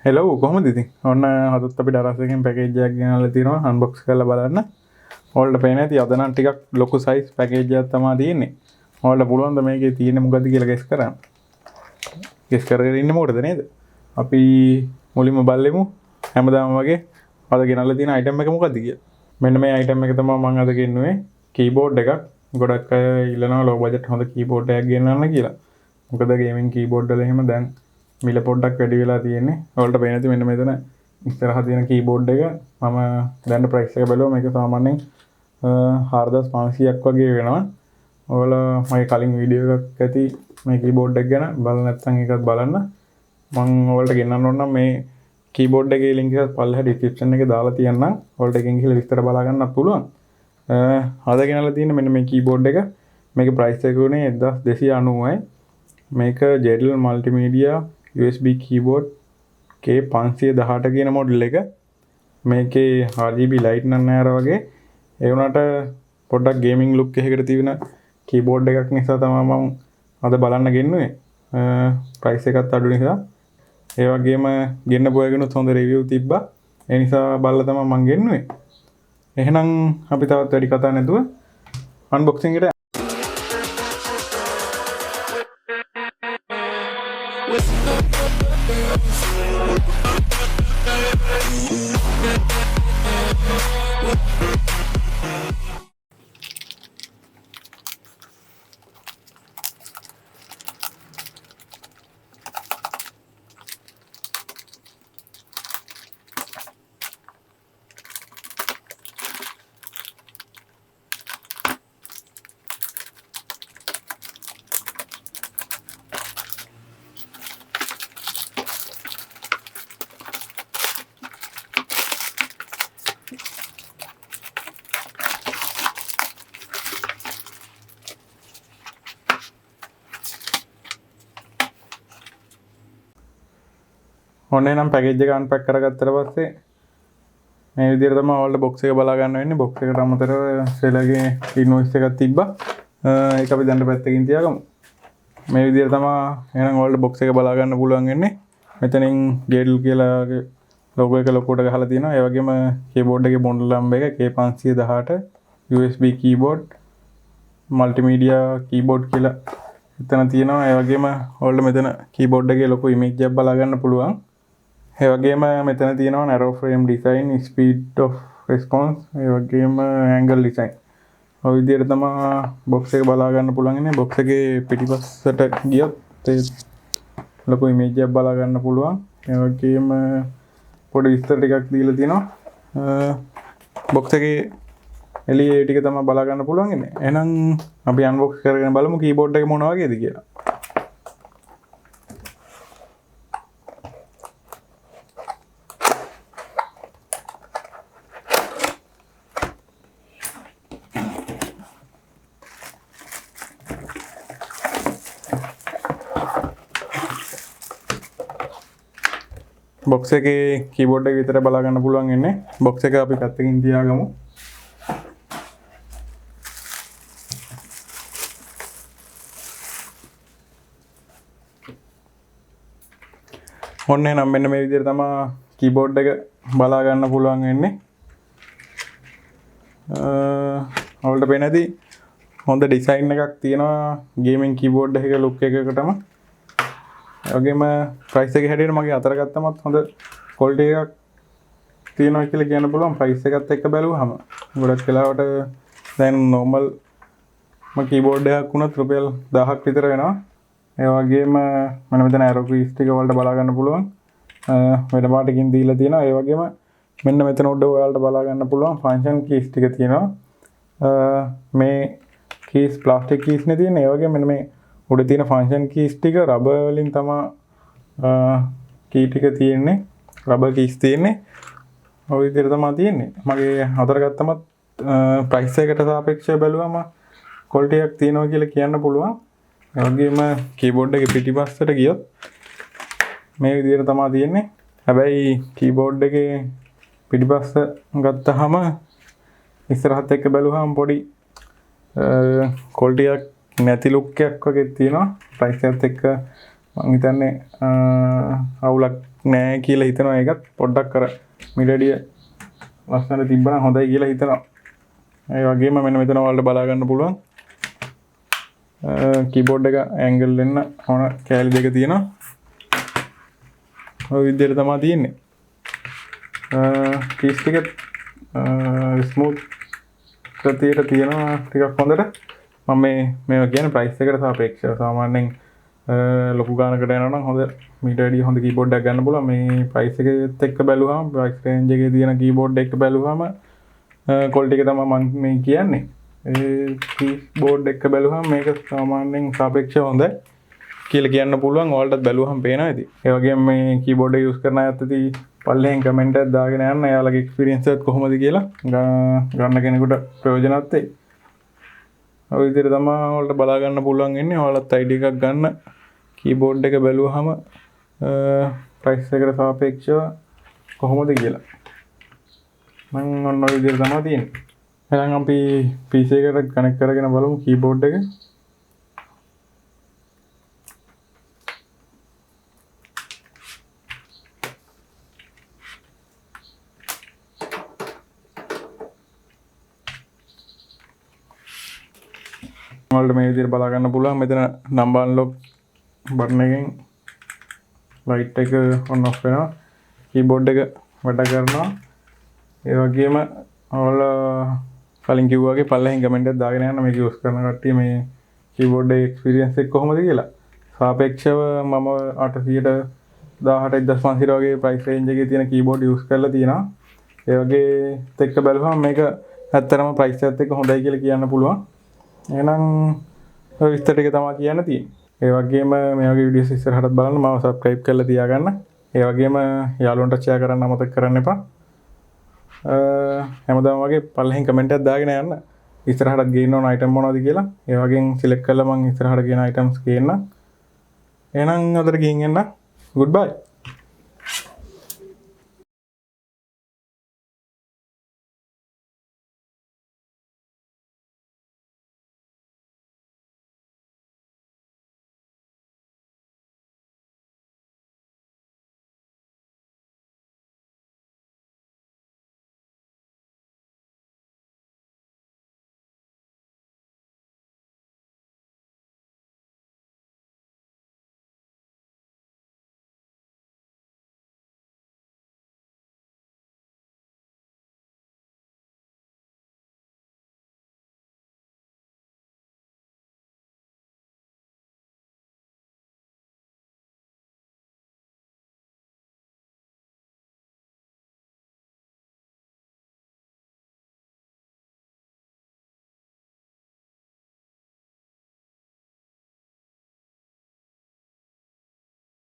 Hello කොහොමද ඉතින්? ඔන්න හදත් අපි Daraz එකෙන් පැකේජ් එකක් ගෙනල්ලා තියෙනවා අන්බොක්ස් කරලා බලන්න. ඔයාලට පේන ඇති අද නම් ටිකක් ලොකු සයිස් පැකේජ් එකක් තමයි තියෙන්නේ. ඔයාලට පුළුවන් ද මේකේ තියෙන්නේ මොකද්ද කියලා ගෙස් කරන්න? ගෙස් කරගෙන ඉන්න මොකටද නේද? අපි මුලින්ම බලමු හැමදාම වගේ අද ගෙනල්ලා තියෙන අයිටම් එක මොකද්ද කියලා. මෙන්න මේ අයිටම් එක තමයි මම අද ගෙන්නුවේ කීබෝඩ් එකක්. ගොඩක් අය ඉල්ලනවා ලෝ බජට් හොඳ කීබෝඩ් එකක් ගෙන්නන්න කියලා. මොකද ගේමින් කීබෝඩ් වල එහෙම දැන් මිල පොඩ්ඩක් වැඩි වෙලා තියෙන්නේ. ඔයාලට පේන ඇති මෙන්න මෙතන ඉස්සරහ තියෙන කීබෝඩ් එක මම දැන් ප්‍රයිස් එක බැලුවා මේක සාමාන්‍යයෙන් 4500ක් වගේ වෙනවා. ඔයාලා මගේ කලින් වීඩියෝ එකක් ඇති මේ කීබෝඩ් එක ගැන බලන්න නැත්නම් ඒකත් බලන්න. මම ඔයාලට ගෙන්නන්න ඕන නම් මේ කීබෝඩ් එකේ link එක පල්ලෙහා description එකේ දාලා තියන්නම්. ඔයාලට එකෙන් ගිහලා විස්තර බලා ගන්නත් පුළුවන්. අද ගෙනල්ලා තියෙන මෙන්න මේ කීබෝඩ් එක මේකේ ප්‍රයිස් එක උනේ 1290යි. මේක JEDEL MULTIMEDIA USB keyboard K518 කියන මොඩල් එක. මේකේ RGB light නම් නැහැ අර වගේ. ඒ වුණාට පොඩ්ඩක් ගේමින් ලුක් එකකට තියෙන කීබෝඩ් එකක් නිසා තමයි මම අද බලන්න ගෙන්නුවේ. ප්‍රයිස් එකත් අඩු නිසා. ඒ වගේම ගෙන්න පොයගෙනුත් හොඳ රිවිව් තිබ්බා. ඒ නිසා බලලා තමයි මම ගෙන්නුවේ. එහෙනම් අපි තවත් වැඩි කතා නැතුව අන්බොක්සිං එකට ඔන්න නම් පැකේජ් එක අන්පැක් කරගත්තට පස්සේ මේ විදිහට තමයි ඔයාලට බොක්ස් එක බලා ගන්න වෙන්නේ. බොක්ස් එකට අමතරව සෙලගේ ඉන්වොයිස් එකක් තිබ්බා. ඒක අපි දැන් පැත්තකින් තියාගමු. මේ විදිහට තමයි එහෙනම් ඔයාලට බොක්ස් එක බලා ගන්න පුළුවන් වෙන්නේ. මෙතනින් JEDEL කියලා ලෝගෝ එක ලොකුට ගහලා තියෙනවා. ඒ වගේම කීබෝඩ් එකේ මොඩල් නම්බර් එක K518 USB keyboard multimedia keyboard කියලා එතන තියෙනවා. ඒ වගේම ඔයාලට මෙතන කීබෝඩ් එකේ ලොකු ඉමේජ් එකක් බලා ගන්න පුළුවන්. ඒ වගේම මෙතන තියෙනවා narrow frame design, speed of response, ඒ වගේම angle design. ඔය විදිහට තමයි box එක බලා ගන්න පුළුවන් ඉන්නේ. box එකේ පිටිපස්සට ගියොත් ඒ ලොකු image එකක් බලා ගන්න පුළුවන්. ඒ වගේම පොඩි විස්තර ටිකක් දීලා තියෙනවා. box එකේ එළියේ ටික තමයි බලා ගන්න පුළුවන් ඉන්නේ. එහෙනම් අපි unbox කරගෙන බලමු keyboard එක මොන වගේද කියලා. බොක්ස් එකේ කීබෝඩ් එක විතර බලා ගන්න පුළුවන් ඉන්නේ. බොක්ස් එක අපි පැත්තකින් තියාගමු. ඔන්න නම් මෙන්න මේ විදිහට තමයි කීබෝඩ් එක බලා ගන්න පුළුවන් වෙන්නේ. ඔයාලට පේන ඇති හොඳ ඩිසයින් එකක් තියෙනවා ගේමින් කීබෝඩ් එකක ලුක් එකකටම. ඒ වගේම ප්‍රයිස් එක හැටියට මගේ අතර ගත්තමත් හොඳ ක්වොලිටි එකක් තියෙනවා කියලා කියන්න පුළුවන්. ප්‍රයිස් එකත් එක්ක බැලුවහම ගොඩක් වෙලාවට දැන් normal කීබෝඩ් එකක් වුණත් රුපියල් 1000ක් විතර වෙනවා. ඒ වගේම මම මෙතන arrow keys ටික වලට බලා ගන්න පුළුවන්. වෙන පාටකින් දීලා තියෙනවා. ඒ වගේම මෙන්න මෙතන උඩ ඔයාලට බලා ගන්න පුළුවන් function keys ටික තියෙනවා. මේ keys plastic keys නේ තියෙන්නේ. ඒ වගේම මෙන්න මේ උඩ තියෙන function keys ටික rubber වලින් තමයි key ටික තියෙන්නේ. rubber keys තියෙන්නේ. ඔය විදිහට තමයි තියෙන්නේ. මගේ අතර ගත්තමත් price එකට සාපේක්ෂව බැලුවම quality එකක් තියෙනවා කියලා කියන්න පුළුවන්. ඒ වගේම keyboard එකේ පිටිපස්සට ගියොත් මේ විදිහට තමයි තියෙන්නේ. හැබැයි keyboard එකේ පිටිපස්ස ගත්තාම ඉස්සරහත් එක්ක බැලුවහම පොඩි quality එකක් නැති ලුක් එකක් වගේ තියෙනවා. ප්‍රයිස් එකත් එක්ක මං හිතන්නේ අවුලක් නෑ කියලා හිතනවා. ඒකත් පොඩ්ඩක් කර මිඩඩිය ලස්සනට තිබ්බනම් හොඳයි කියලා හිතනවා. ඒ වගේම මෙන්න මෙතන ඔයාලට බලා ගන්න පුළුවන් කීබෝඩ් එක ඇන්ගල් වෙන්න ඕන කෑලි දෙක තියෙනවා. ඔය විදිහට තමයි තියෙන්නේ. කීස් ටික ස්මූත් ගතියට තියෙනවා ටිකක් හොඳට. මම මේවා කියන්නේ ප්‍රයිස් එකට සාපේක්ෂව. සාමාන්‍යයෙන් ලොකු ගානකට යනවා නම් හොඳ මීට වැඩිය හොඳ කීබෝඩ් එකක් ගන්න පුළුවන්. මේ ප්‍රයිස් එකත් එක්ක බැලුවාම ප්‍රයිස් රේන්ජ් එකේ තියෙන කීබෝඩ් එක බැලුවාම ක්වොලිටි එක තමයි මම මේ කියන්නේ. ඒ කීබෝඩ් එක බැලුවාම මේක සාමාන්‍යයෙන් සාපේක්ෂව හොඳයි කියලා කියන්න පුළුවන්. ඔයාලටත් බැලුවහම පේනවා ඉතින්. ඒ වගේම මේ කීබෝඩ් එක යූස් කරන අයත් ඉතින් පල්ලෙන් කමෙන්ට් එකක් දාගෙන යන්න. එයාලගේ එක්ස්පීරියන්ස් එක කොහොමද කියලා ගන්න කෙනෙකුට ප්‍රයෝජනවත් වෙයි. ඔය විදිහට තමයි ඔයාලට බලා ගන්න පුළුවන් ඉන්නේ. ඔයාලත් ID එකක් ගන්න කීබෝඩ් එක බැලුවහම ප්‍රයිස් එකට සාපේක්ෂව කොහොමද කියලා. මම ඔන්න ඔය විදිහට තමයි තියෙන්නේ. එහෙනම් අපි PC එකට කනෙක්ට් කරගෙන බලමු කීබෝඩ් එක. ඔයාලට මේ විදිහට බලා ගන්න පුළුවන්. මෙතන නම්බර් අන්ලොක් බටන් එකෙන් ලයිට් එක ඔන් ඔෆ් වෙනවා. කීබෝඩ් එක වැඩ කරනවා. ඒ වගේම ඔයාලා කලින් කිව්වා වගේ පල්ලෙහින් කමෙන්ට් එකක් දාගෙන යන්න මේක යූස් කරන කට්ටිය මේ කීබෝඩ් එකේ එක්ස්පීරියන්ස් එක කොහොමද කියලා. සාපේක්ෂව මම 800ට 18,500 වගේ ප්‍රයිස් රේන්ජ් එකේ තියෙන කීබෝඩ් යූස් කරලා තියෙනවා. ඒ වගේ එක්ක බලුවම මේක ඇත්තටම ප්‍රයිස් එකත් එක්ක හොඳයි කියලා කියන්න පුළුවන්. එහෙනම් ඔය විස්තර ටික තමයි කියන්න තියෙන්නේ. ඒ වගේම මේ වගේ වීඩියෝස් ඉස්සරහට බලන්න මාව සබ්ස්ක්‍රයිබ් කරලා තියාගන්න. ඒ වගේම යාළුවන්ට ෂෙයා කරන්න අමතක කරන්න එපා. හැමදාම වගේ පල්ලෙහින් කමෙන්ට් එකක් දාගෙන යන්න. ඉස්සරහට ගේන්න ඕන අයිටම් මොනවද කියලා. ඒ වගේම සිලෙක්ට් කරලා මම ඉස්සරහට ගේන අයිටම්ස් ගේන්න. එහෙනම් අදට ගිහින් එන්න. Goodbye.